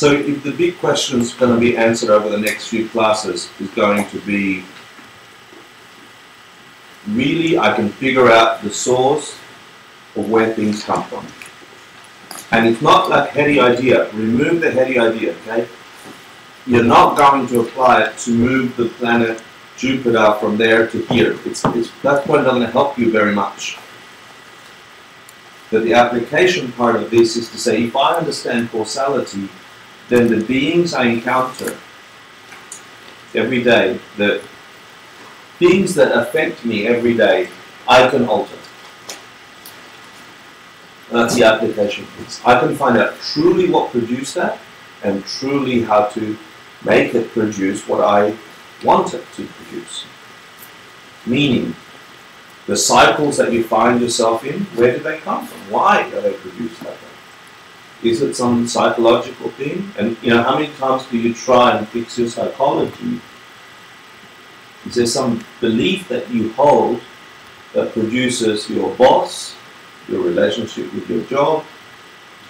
So if the big question is going to be answered over the next few classes is going to be, really I can figure out the source of where things come from. And it's not like heady idea. Remove the heady idea, okay? You're not going to apply it to move the planet Jupiter from there to here. That's not going to help you very much. But the application part of this is to say, if I understand causality, then the beings I encounter every day, the things that affect me every day, I can alter. That's the application piece. I can find out truly what produced that and truly how to make it produce what I want it to produce. Meaning, the cycles that you find yourself in, where do they come from? Why are they produced that way? Is it some psychological thing? And you know, how many times do you try and fix your psychology? Is there some belief that you hold that produces your boss, your relationship with your job,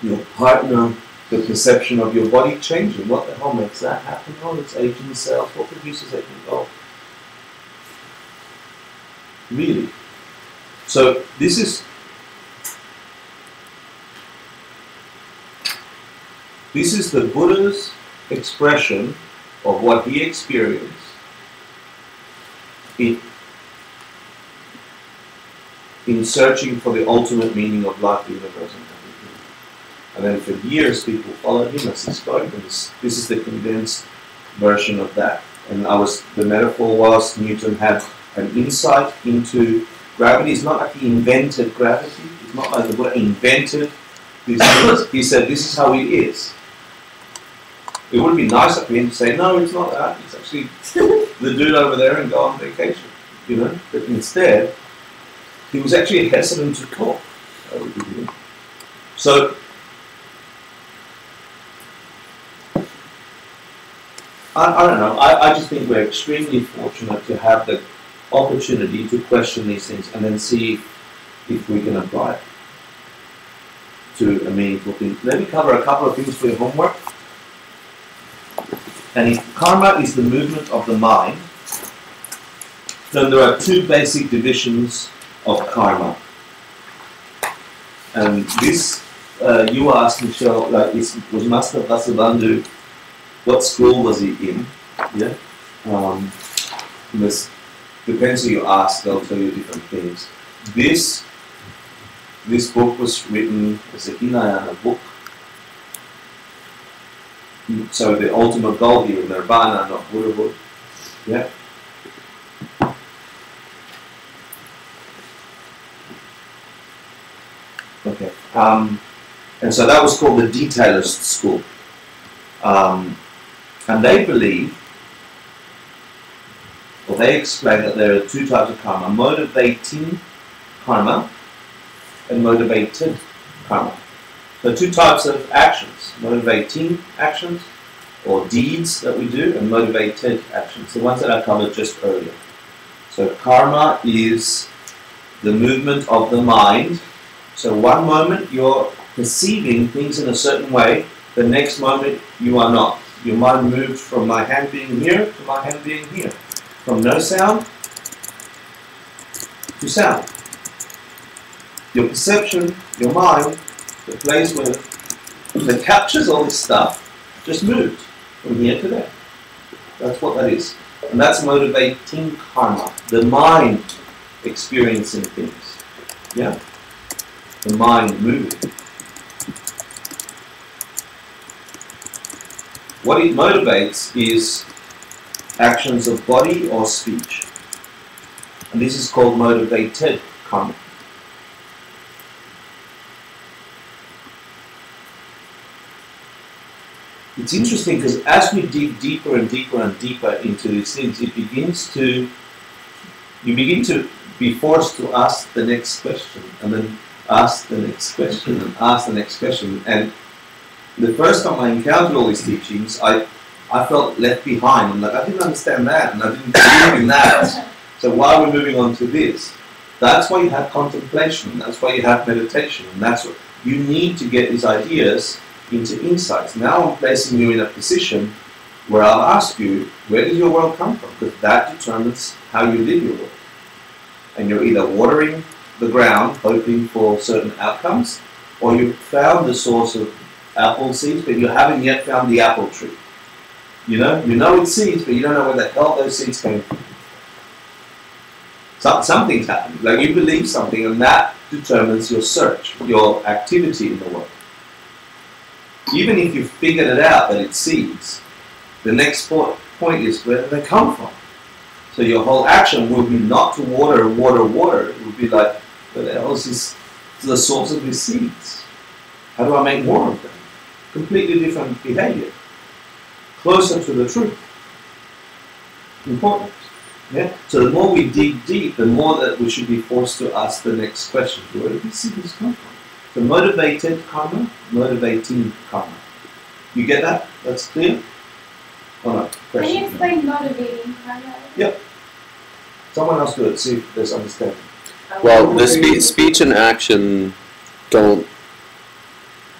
your partner, the perception of your body changing? What the hell makes that happen? Oh, it's aging cells. What produces aging? Oh, really? So this is the Buddha's expression of what he experienced in searching for the ultimate meaning of life, the universe, and everything. And then for years people followed him as he spoke, and this is the condensed version of that. And the metaphor was Newton had an insight into gravity. It's not like he invented gravity. It's not like the Buddha invented these things. He said, this is how it is. It would be nicer for him to say, no, it's not that. It's actually the dude over there and go on vacation. You know? But instead, he was actually hesitant to talk. So, I don't know. I just think we're extremely fortunate to have the opportunity to question these things and then see if we can apply it to a meaningful thing. Let me cover a couple of things for your homework. And if karma is the movement of the mind, then there are two basic divisions of karma. And this, you asked Michelle, like, was Master Vasubandhu, what school was he in? Yeah? Depends who you ask, they'll tell you different things. This book was written as a Hinayana book. So the ultimate goal here is nirvana, not Buddhahood. Yeah? Okay. And so that was called the Detailist School. And they believe, or they explain that there are two types of karma: motivating karma and motivated karma. So two types of actions: motivating actions, or deeds that we do, and motivated actions, the ones that I covered just earlier. So karma is the movement of the mind. So one moment you're perceiving things in a certain way, the next moment you are not. Your mind moved from my hand being here to my hand being here. From no sound to sound. Your perception, your mind, the place where it captures all this stuff, just moved from here to there. That's what that is. And that's motivating karma. The mind experiencing things. Yeah? The mind moving. What it motivates is actions of body or speech. And this is called motivated karma. It's interesting because as we dig deeper and deeper and deeper into these things, you begin to be forced to ask the next question, and then ask the next question, and ask the next question. And the first time I encountered all these teachings, I felt left behind. I'm like, I didn't understand that, and I didn't believe in that. So why are we moving on to this? That's why you have contemplation. That's why you have meditation. And that's what you need to get these ideas into insights. Now I'm placing you in a position where I'll ask you, where does your world come from? Because that determines how you live your world. And you're either watering the ground, hoping for certain outcomes, or you've found the source of apple seeds, but you haven't yet found the apple tree. You know it's seeds, but you don't know where the hell those seeds came from. Something's happening. Like you believe something, and that determines your search, your activity in the world. Even if you've figured it out that it's seeds, the next point is where do they come from? So your whole action will be not to water. It will be like, where the hell is the source of these seeds? How do I make more of them? Completely different behavior. Closer to the truth. Important. Yeah? So the more we dig deep, the more that we should be forced to ask the next question. Where do these seeds come from? The motivated karma, motivating karma. You get that? That's clear? Or not? Can you explain motivating karma? Yep. Someone else do it, see if there's understanding. Well, the speech and action don't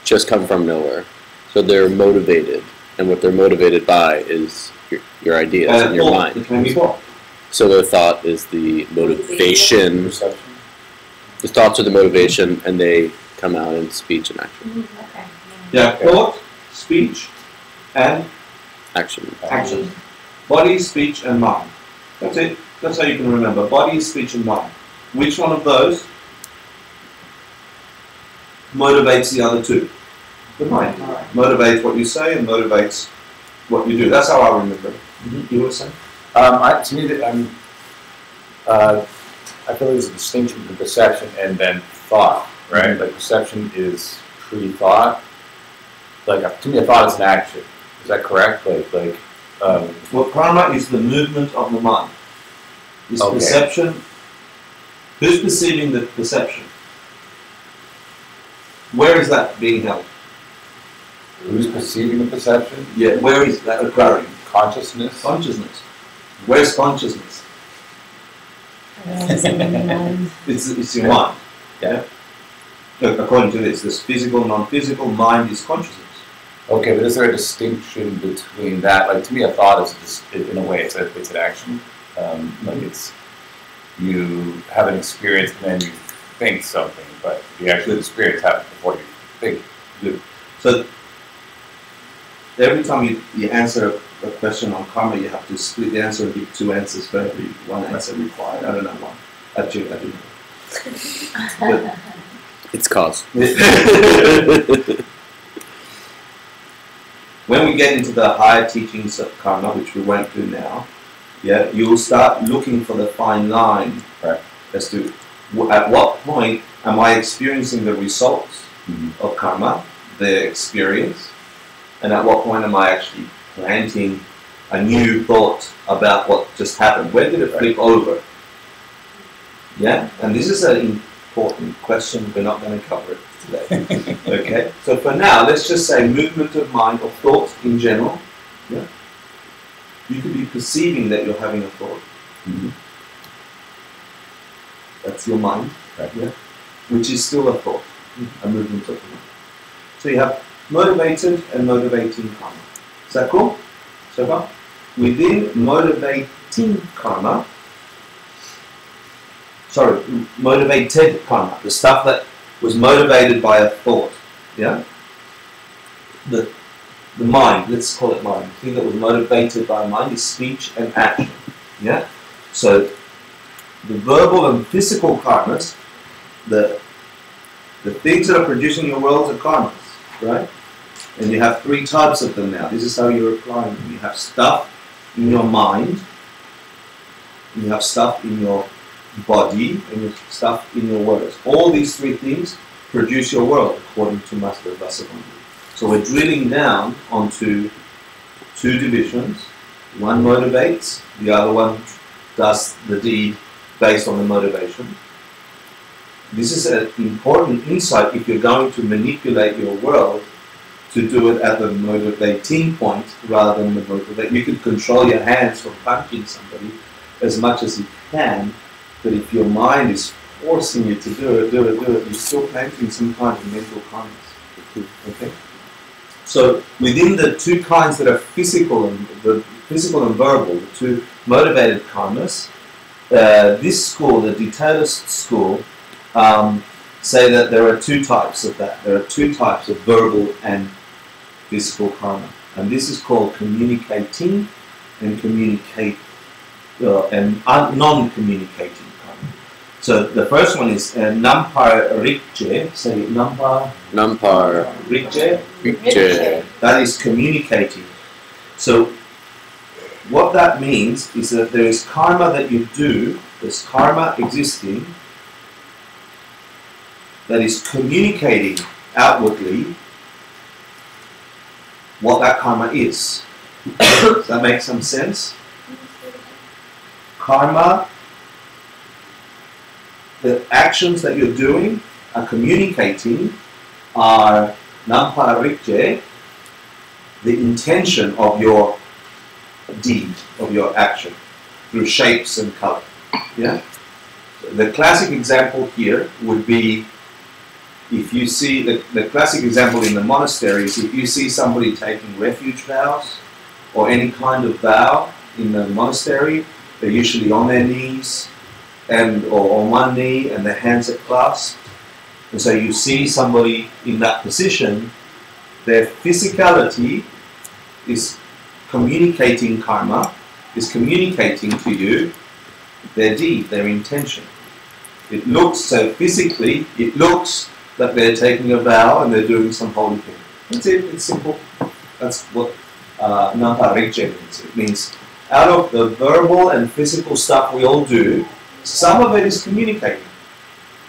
just come from nowhere. So they're motivated. And what they're motivated by is your ideas and your mind. So their thought is the motivation. The thoughts are the motivation, and they come out in speech and action. Okay. Yeah, thought, speech, and Action. action. Body, speech, and mind. That's it. That's how you can remember. Body, speech, and mind. Which one of those motivates the other two? The mind. Motivates what you say and motivates what you do. That's how I remember it. You were saying? To me, I feel there's a distinction between perception and then thought, right? Like perception is pre-thought. Like to me, a thought is an action. Is that correct? Well, karma is the movement of the mind. Is Okay. perception. Who's perceiving the perception? Where is that being held? Who's perceiving the perception? Yeah, where is that occurring? Consciousness. Consciousness. Where's consciousness? It's your mind. Yeah. Look, according to this physical, non-physical, mind is consciousness. Okay, but is there a distinction between that? Like to me, a thought is just, in a way, it's an action. Like it's you have an experience and then you think something, but the actual experience happens before you think. Good. So every time you answer a question on karma, you have to split the answer and give two answers for every one answer required. I don't know why. Actually, I do know. But It's cause. when we get into the higher teachings of karma, which we won't do now, yeah, you'll start looking for the fine line as to at what point am I experiencing the results of karma, the experience, and at what point am I actually planting a new thought about what just happened? Where did it flip over? Yeah, and this is an important question. We're not going to cover it today. Okay, so for now, let's just say movement of mind or thought in general. Yeah, you could be perceiving that you're having a thought. That's your mind, yeah, which is still a thought, a movement of the mind. So you have motivated and motivating karma. Is that cool? So far? Within motivating karma, motivated karma, the stuff that was motivated by a thought, yeah? The mind, let's call it mind. The thing that was motivated by mind is speech and action, yeah? So the verbal and physical karmas, the things that are producing your worlds are karmas, right? And you have three types of them now. This is how you're applying them. You have stuff in your mind, you have stuff in your body, and you have stuff in your words. All these three things produce your world, according to Master Vasubandhu. So we're drilling down onto two divisions. One motivates, the other one does the deed based on the motivation. This is an important insight if you're going to manipulate your world, to do it at the motivating point rather than the motivate. You could control your hands from punching somebody as much as you can, but if your mind is forcing you to do it, you're still planting some kind of mental karmas. Okay? So within the two kinds that are physical and verbal, the two motivated karmas, this school, the detailist school, say that there are two types of that. There are two types of verbal and physical karma, and this is called communicating and non-communicating karma. So the first one is nampar rikje. Say nampar. Nampar Rikje. Rikje. That is communicating. So what that means is that there is karma that you do, there's karma existing that is communicating outwardly what that karma is. Does that make some sense? Karma, the actions that you're doing are communicating, are namparikje, the intention of your deed, of your action, through shapes and color. Yeah? The classic example here would be, if you see, the classic example in the monastery is if you see somebody taking refuge vows, or any kind of vow in the monastery, they're usually on their knees, or on one knee, and their hands are clasped. And so you see somebody in that position, their physicality is communicating karma, is communicating to you their deed, their intention. It looks, so physically, it looks that they're taking a vow and they're doing some holy thing. That's it, it's simple. That's what Namparikje means. It means out of the verbal and physical stuff we all do, some of it is communicating.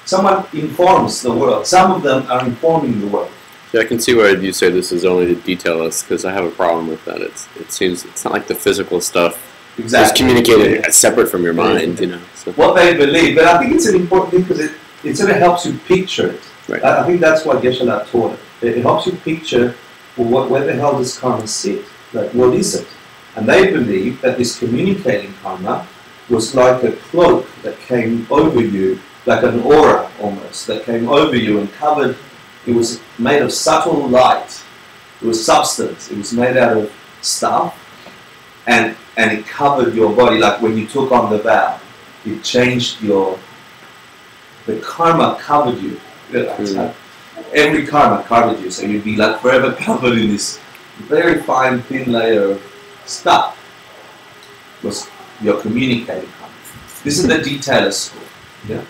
Someone informs the world. Some of them are informing the world. Yeah, I can see why you say this is only the detailist, because I have a problem with that. It seems it's not like the physical stuff is communicated separate from your mind, you know. So. What they believe, but I think it's an important thing because it sort of helps you picture it. Right. I think that's what Geshe-la taught it. It helps you picture, well, where the hell does karma sit? Like, what is it? And they believe that this communicating karma was like a cloak that came over you, like an aura almost, that came over you and covered. It was made of subtle light. It was substance. It was made out of stuff, and it covered your body. Like when you took on the vow, it changed the karma covered you. Every karma covered you, so you'd be like forever covered in this very fine, thin layer of stuff. Was your communicating karma. This is the detailist school. Yeah.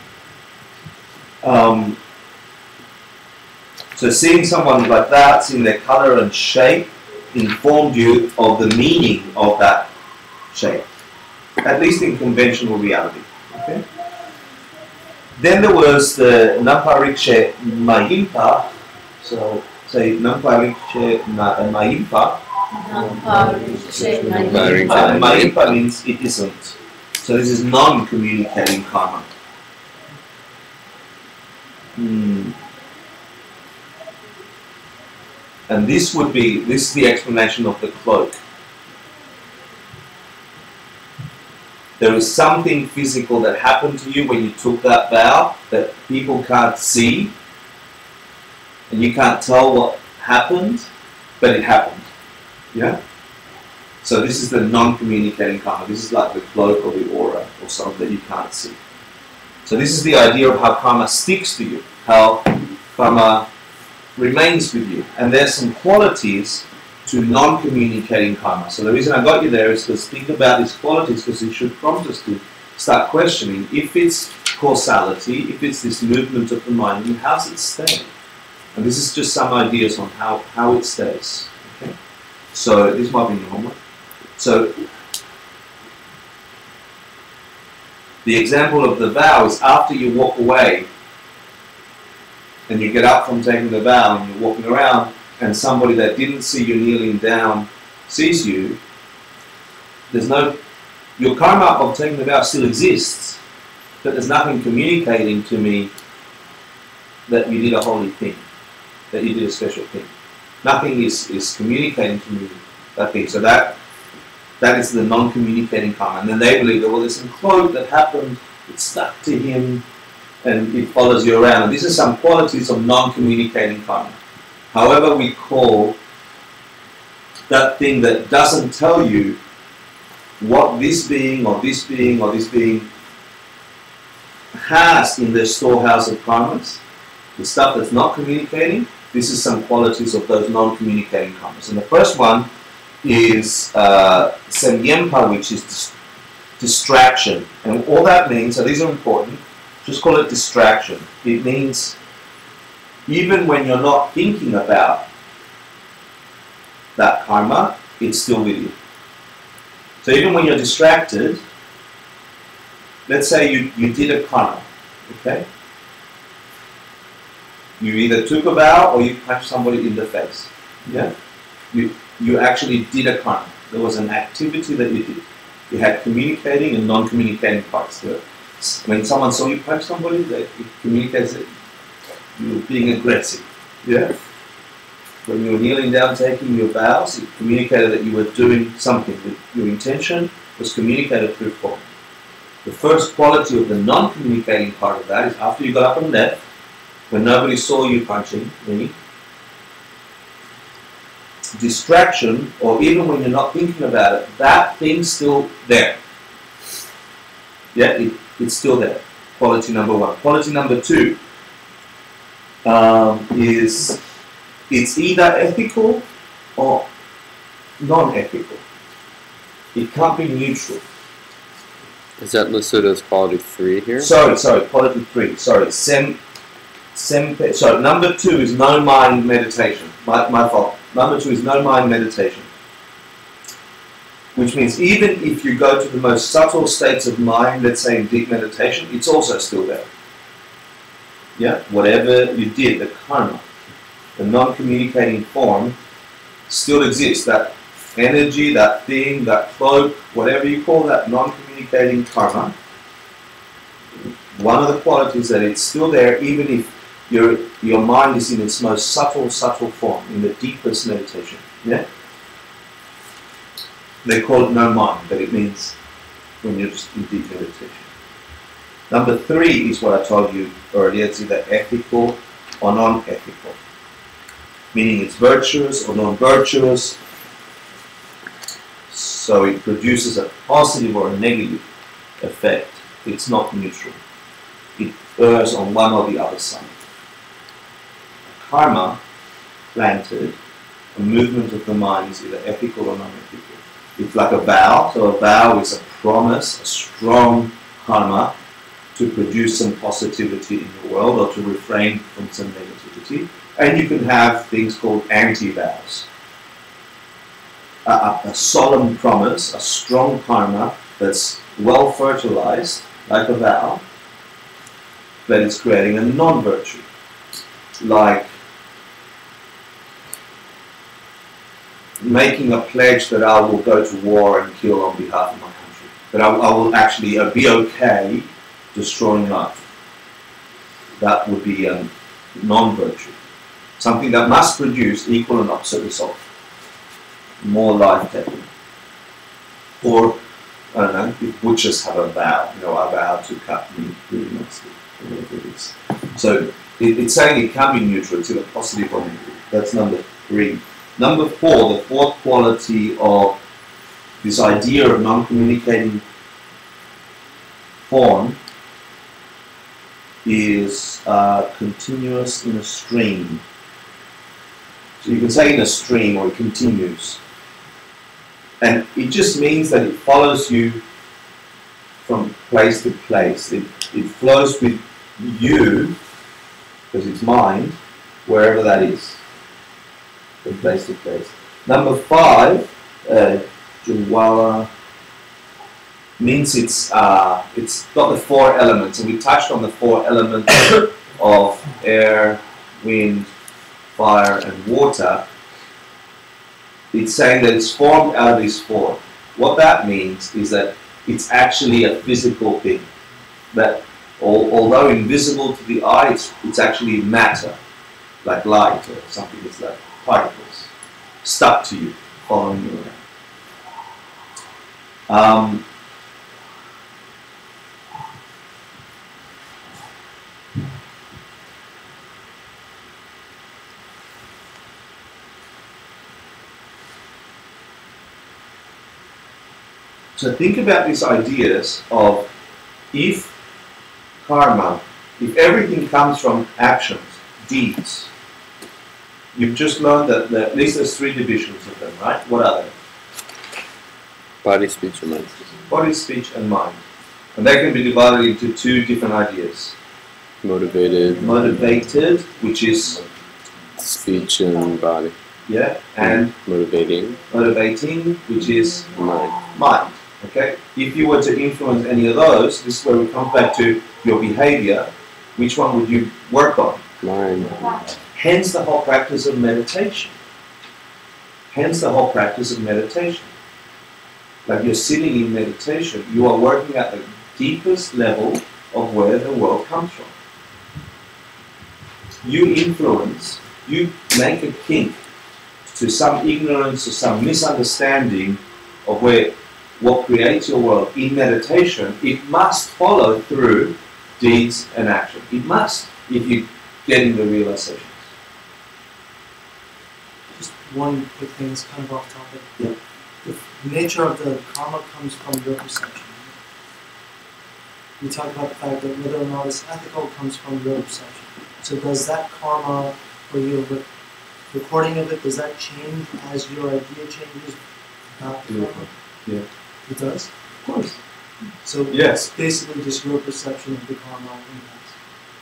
So seeing someone like that, seeing their color and shape, informed you of the meaning of that shape, at least in conventional reality. Okay. Then there was the Namparikje Mahimpa. So say Namparikje Mahimpa. Mahimpa means it isn't. So this is non-communicating karma. And this is the explanation of the cloak. There is something physical that happened to you when you took that vow that people can't see, and you can't tell what happened, but it happened. Yeah? So this is the non-communicating karma. This is like the cloak or the aura or something that you can't see. So this is the idea of how karma sticks to you, how karma remains with you. And there's some qualities to non-communicating karma. So the reason I got you there is because think about these qualities, because it should prompt us to start questioning if it's causality, if it's this movement of the mind, and how's it staying? And this is just some ideas on how it stays. Okay? So this might be your homework. So the example of the vow is after you walk away and you get up from taking the vow and you're walking around and somebody that didn't see you kneeling down sees you, your karma of taking the vow still exists, but there's nothing communicating to me that you did a holy thing, that you did a special thing. Nothing is communicating to me that thing. So that is the non-communicating karma. And then they believe that, well, there's some cloak that happened, it stuck to him, and it follows you around. And these are some qualities of non-communicating karma. However we call that thing that doesn't tell you what this being or this being or this being has in their storehouse of karmas, the stuff that's not communicating, this is some qualities of those non-communicating karmas. And the first one is semyempa, which is distraction. And all that means, so these are important, just call it distraction. It means even when you're not thinking about that karma, it's still with you. So even when you're distracted, let's say you did a karma, okay? You either took a vow or you punched somebody in the face. Yeah? You actually did a karma. There was an activity that you did. You had communicating and non-communicating parts. When someone saw you punch somebody, it communicates that you were being aggressive. Yeah? When you were kneeling down taking your vows, it communicated that you were doing something. Your intention was communicated through form. The first quality of the non-communicating part of that is after you got up and left, when nobody saw you punching me, distraction, or even when you're not thinking about it, that thing's still there. Yeah, it's still there. Quality number one. Quality number two is it's either ethical or non-ethical. It can't be neutral. Is that listed as quality 3 here? Sorry, quality 3. Sorry, number 2 is no mind meditation. My fault. Number 2 is no mind meditation. Which means even if you go to the most subtle states of mind, let's say in deep meditation, it's also still there. Yeah? Whatever you did, the karma, the non-communicating form, still exists. That energy, that thing, that cloak, whatever you call that non-communicating karma, one of the qualities that it's still there even if your mind is in its most subtle form, in the deepest meditation. Yeah? They call it no mind, but it means when you're just in deep meditation. Number 3 is what I told you earlier. It's either ethical or non-ethical. Meaning it's virtuous or non-virtuous. So it produces a positive or a negative effect. It's not neutral. It errs on one or the other side. Karma planted, a movement of the mind is either ethical or non-ethical. It's like a vow. So a vow is a promise, a strong karma to produce some positivity in the world or to refrain from some negativity. And you can have things called anti-vows. A solemn promise, a strong karma that's well fertilized, like a vow, that is creating a non-virtue. Like making a pledge that I will go to war and kill on behalf of my country. That I will actually be okay destroying life. That would be a non-virtue. Something that must produce equal and opposite result. More life taking. Or, I don't know, if butchers have a vow, I vow to cut meat really nicely, whatever it is. So it's saying it can be neutral, it's either positive or negative. That's number 3. Number 4, the fourth quality of this idea of non-communicating form is continuous in a stream. So you can say in a stream or it continues. And it just means that it follows you from place to place. It flows with you, because it's mind, wherever that is. From place to place. Number 5, Jawala, means it's got the 4 elements, and we touched on the 4 elements of air, wind, fire, and water. It's saying that it's formed out of these 4. What that means is that it's actually a physical thing. That although invisible to the eye, it's actually matter, like light or something that's like particles, stuck to you, following you around. So think about these ideas of if karma, if everything comes from actions, deeds. You've just learned that at least there's 3 divisions of them, right? What are they? Body, speech, and mind. Body, speech, and mind. And they can be divided into 2 different ideas. Motivated. Motivated, which is Speech and body. yeah, and Motivating. motivating, which is Mind. mind. Okay? If you were to influence any of those, this is where we come back to your behavior. Which one would you work on? Mind. Hence the whole practice of meditation. Hence the whole practice of meditation. Like you're sitting in meditation, you are working at the deepest level of where the world comes from. You influence, you make a kink to some ignorance or some misunderstanding of what creates your world in meditation. It must follow through deeds and action. It must, if you get into realization. Just one quick thing that's kind of off topic. Yeah. The nature of the karma comes from your perception. We talk about the fact that whether or not it's ethical comes from your perception. So does that karma, or your recording of it, does that change as your idea changes about the karma? Yeah. It does? Of course. So Yes. it's basically just your perception of the karma impacts.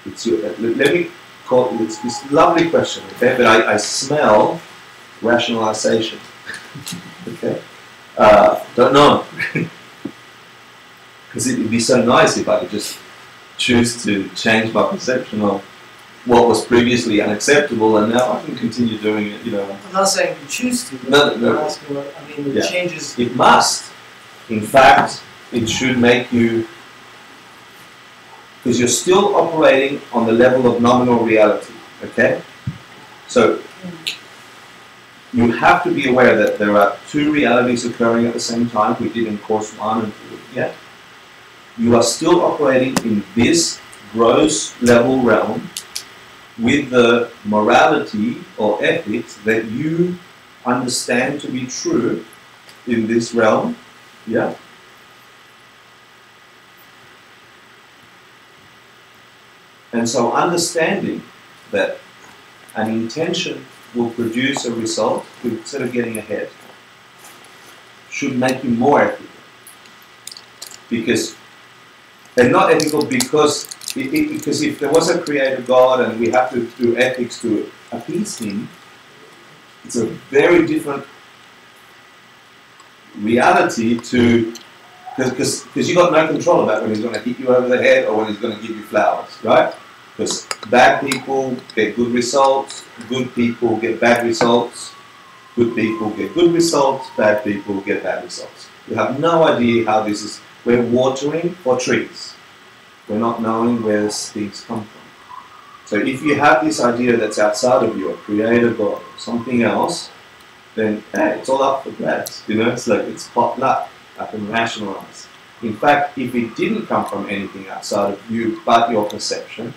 It's your, let me call it, it's a lovely question, okay? But I smell rationalization. Okay? Don't know. Because it would be so nice if I could just choose to change my perception of what was previously unacceptable, and now I can continue doing it, you know. I'm not saying you choose to, but No. I'm asking what, I mean, it Yeah. changes. It must. In fact, it should make you, because you're still operating on the level of nominal reality, okay? So, you have to be aware that there are 2 realities occurring at the same time. We did in course 1 and 2, yeah? You are still operating in this gross level realm with the morality or ethics that you understand to be true in this realm, yeah? And so understanding that an intention will produce a result instead of getting ahead should make you more ethical. Because, and not ethical because if there was a creator God and we have to do ethics to appease him, it's a very different reality to, because you got no control about when he's going to hit you over the head or when he's going to give you flowers, right? Because bad people get good results, good people get bad results, good people get good results, bad people get bad results. We have no idea how this is. We're watering for trees. We're not knowing where these things come from. So if you have this idea that's outside of you, a creator God, or something else, then hey, it's all up for grabs. You know, it's like it's pot luck. I can rationalize. In fact, if it didn't come from anything outside of you but your perception,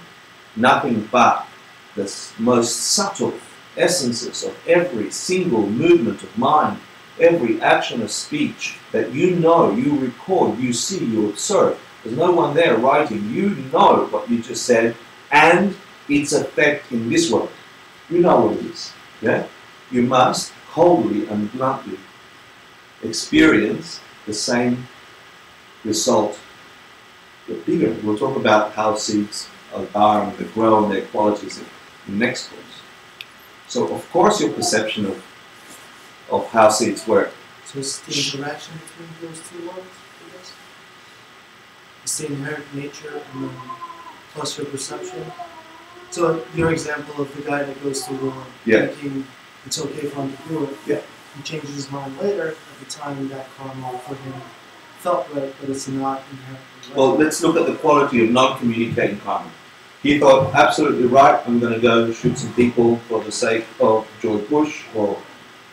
nothing but the most subtle essences of every single movement of mind, every action of speech that you know, you record, you see, you observe. There's no one there writing. You know what you just said and its effect in this world. You know what it is. Yeah? You must coldly and bluntly experience the same result, but bigger. We'll talk about how seeds are and they grow and their qualities in the next course. So of course your perception of how seeds work. So it's the interaction between those 2 worlds, I guess? It's the inherent nature and then plus your perception. So your example of the guy that goes to war thinking it's okay for him to do it. Yeah. He changes his mind later. At the time, that karma for him felt right, but it's not inherently right. Well, let's look at the quality of non-communicating karma. He thought, absolutely right, I'm going to go shoot some people for the sake of George Bush or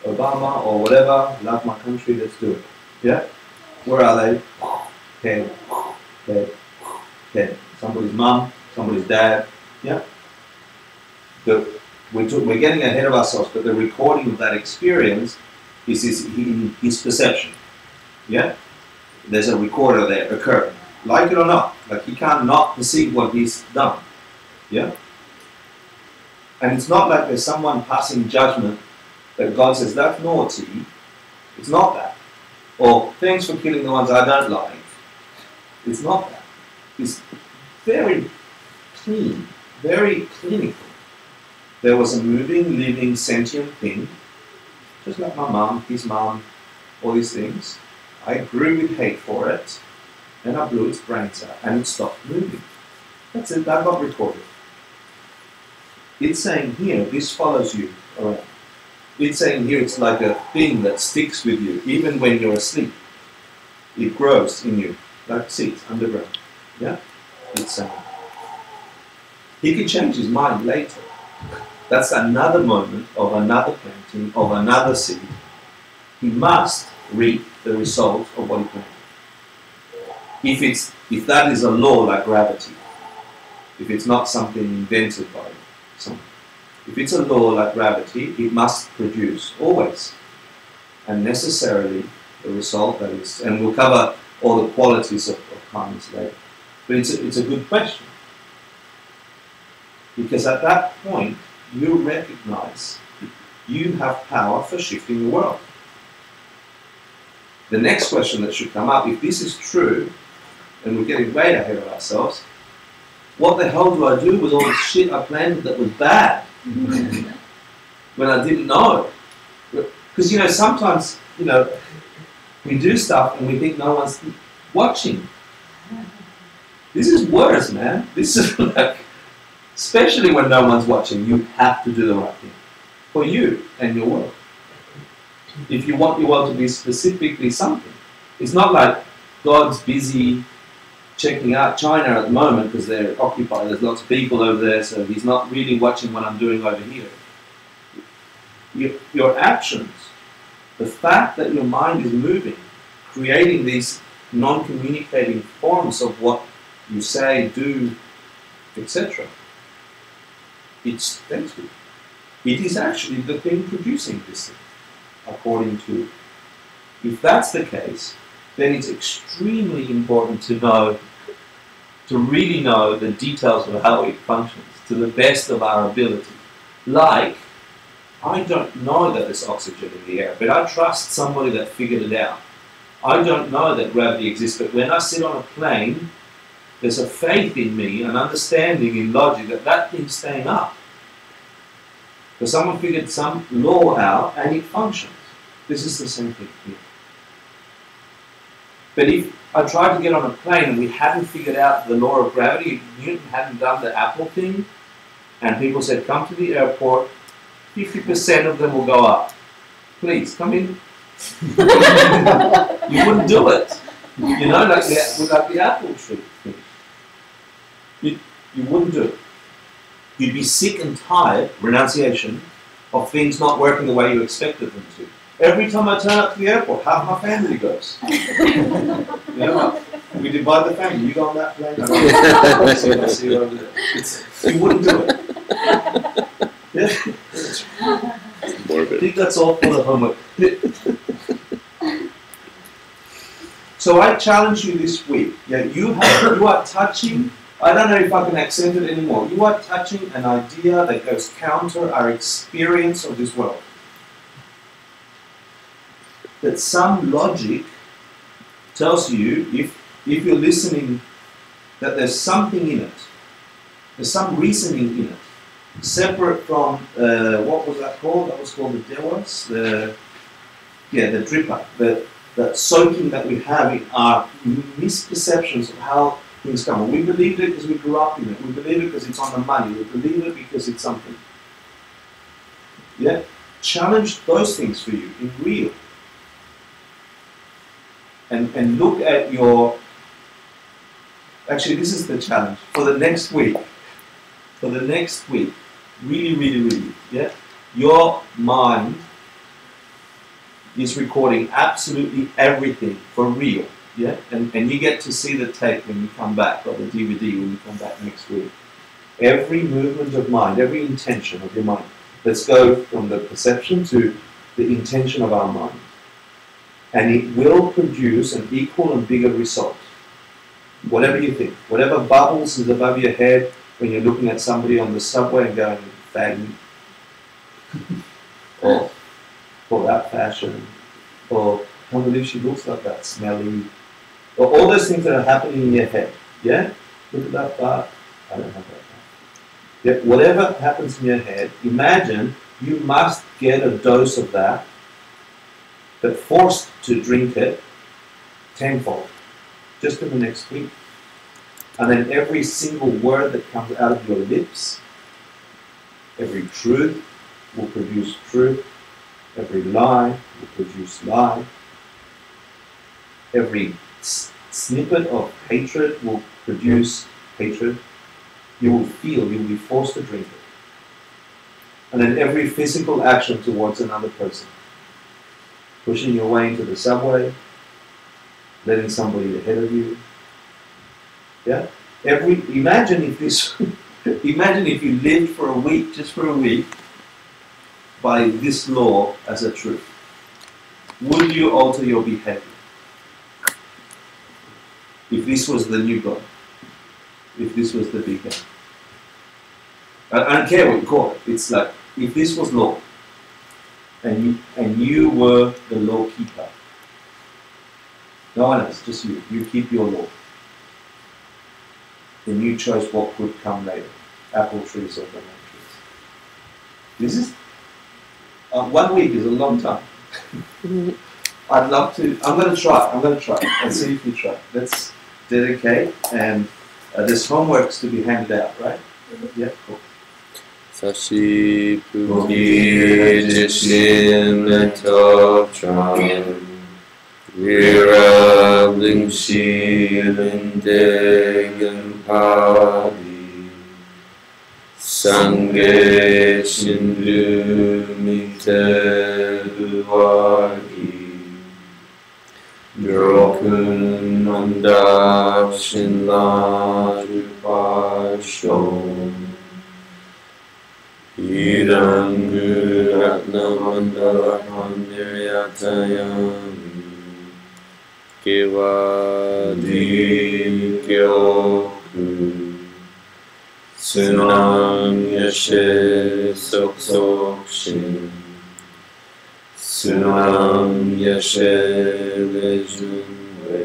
Obama or whatever. Love my country, let's do it. Yeah? Where are they? Head, head, head. Somebody's mum, somebody's dad. Yeah? We're getting ahead of ourselves, but the recording of that experience is his perception. Yeah? there's a recorder there occurring. Like it or not. Like he can't not perceive what he's done. Yeah? And it's not like there's someone passing judgment that God says, that's naughty. It's not that. Or, thanks for killing the ones I don't like. It's not that. It's very clean, very clinical. There was a moving, living, sentient thing, just like my mum, his mum, all these things. I grew with hate for it, and I blew its brains out, and it stopped moving. That's it, that got recorded. It's saying here, this follows you around. It's saying here it's like a thing that sticks with you, even when you're asleep. It grows in you, like seeds underground. Yeah? It's saying. He can change his mind later. That's another moment of another planting, of another seed. He must reap the result of what he planted. If that is a law like gravity, if it's not something invented by someone, if it's a law like gravity, it must produce always and necessarily the result that is. And we'll cover all the qualities of kindness later. But it's a good question. Because at that point, you recognize you have power for shifting the world. The next question that should come up, if this is true, and we're getting way ahead of ourselves, what the hell do I do with all the shit I planted that was bad when I didn't know? Because, sometimes, we do stuff and we think no one's watching. This is worse, man. This is like, especially when no one's watching, you have to do the right thing for you and your world. If you want your world to be specifically something, it's not like God's busy checking out China at the moment because they're occupied. There's lots of people over there, so he's not really watching what I'm doing over here. Your actions, the fact that your mind is moving, creating these non-communicating forms of what you say, do, etc. It's thanks. It is actually the thing producing this thing, according to. If that's the case, then it's extremely important to really know the details of how it functions to the best of our ability. Like, I don't know that there's oxygen in the air, but I trust somebody that figured it out. I don't know that gravity exists, but when I sit on a plane, there's a faith in me, an understanding in logic that thing's staying up. Because someone figured some law out and it functions. This is the same thing here. But if I tried to get on a plane and we hadn't figured out the law of gravity, if Newton hadn't done the Apple thing, and people said, come to the airport, 50% of them will go up. Please, come in. You wouldn't do it. Like the Apple tree thing. You wouldn't do it. You'd be sick and tired, renunciation, of things not working the way you expected them to. Every time I turn up to the airport, half my family goes. We divide the family. You go on that plane, I see you over there. You wouldn't do it. Yeah? Morbid. I think that's all for the homework. So I challenge you this week. Yeah, you are touching. I don't know if I can accent it anymore. You are touching an idea that goes counter our experience of this world. That some logic tells you, if you're listening, that there's something in it. There's some reasoning in it. Separate from, what was that called? That was called the dewas? The dripper. The soaking that we have in our misperceptions of how things come. We believe it because we grew up in it. We believe it because it's on the money. We believe it because it's something. Yeah? Challenge those things for you in real. And look at your... Actually, this is the challenge. For the next week, really, really, really, yeah? Your mind is recording absolutely everything for real. Yeah, and you get to see the tape when you come back, or the DVD when you come back next week. Every movement of mind, every intention of your mind. Let's go from the perception to the intention of our mind. and it will produce an equal and bigger result. Whatever you think, whatever bubbles is above your head when you're looking at somebody on the subway and going, faggy, or for that fashion, or I can't believe she looks like that, smelly, or all those things that are happening in your head. Yeah? Look at that bar. I don't have that bar. Yeah, whatever happens in your head, imagine you must get a dose of that, but forced to drink it tenfold, just in the next week. And then every single word that comes out of your lips, every truth will produce truth, every lie will produce lie, every snippet of hatred will produce hatred. You will feel, you will be forced to drink it. And then every physical action towards another person, pushing your way into the subway, letting somebody ahead of you. Yeah? Imagine if this, imagine if you lived for a week, just for a week, by this law as a truth. Would you alter your behavior? If this was the new God, if this was the big God. I don't care what you call it. It's like, if this was law, and you were the law keeper, no one else, just you. You keep your law. Then you chose what could come later, apple trees or banana trees. This is 1 week is a long time. I'd love to. I'm going to try. Let's see if you try. Let's dedicate, and there's homeworks to be handed out, right? Yeah, cool. Sashi Puki Jishin Toptram Vira Lingshi Lindeg Padi Sange Shindu Mite Duwagi Drokun Mandav Shinla Dupashom Irangu Ratnamandala Pandiryatayam Kivadi Kyoku Sunam Yashe Soksokshin Sunam Yashe Lejunwe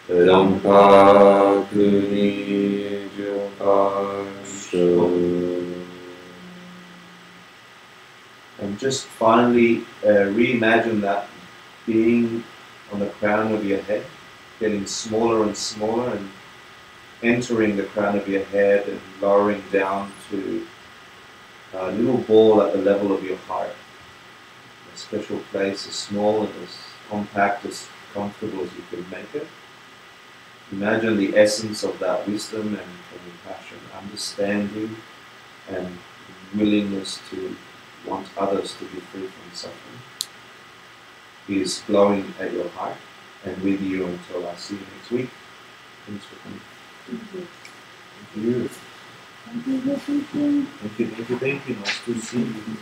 Rampa Kuni Jokasho. And just finally reimagine that being on the crown of your head, getting smaller and smaller, and entering the crown of your head and lowering down to a little ball at the level of your heart. A special place, as small and as compact, as comfortable as you can make it. Imagine the essence of that wisdom and compassion, understanding and willingness to want others to be free from suffering is glowing at your heart and with you until I see you next week. Thanks for coming. Thank you. Thank you. Thank you. Nice to see you.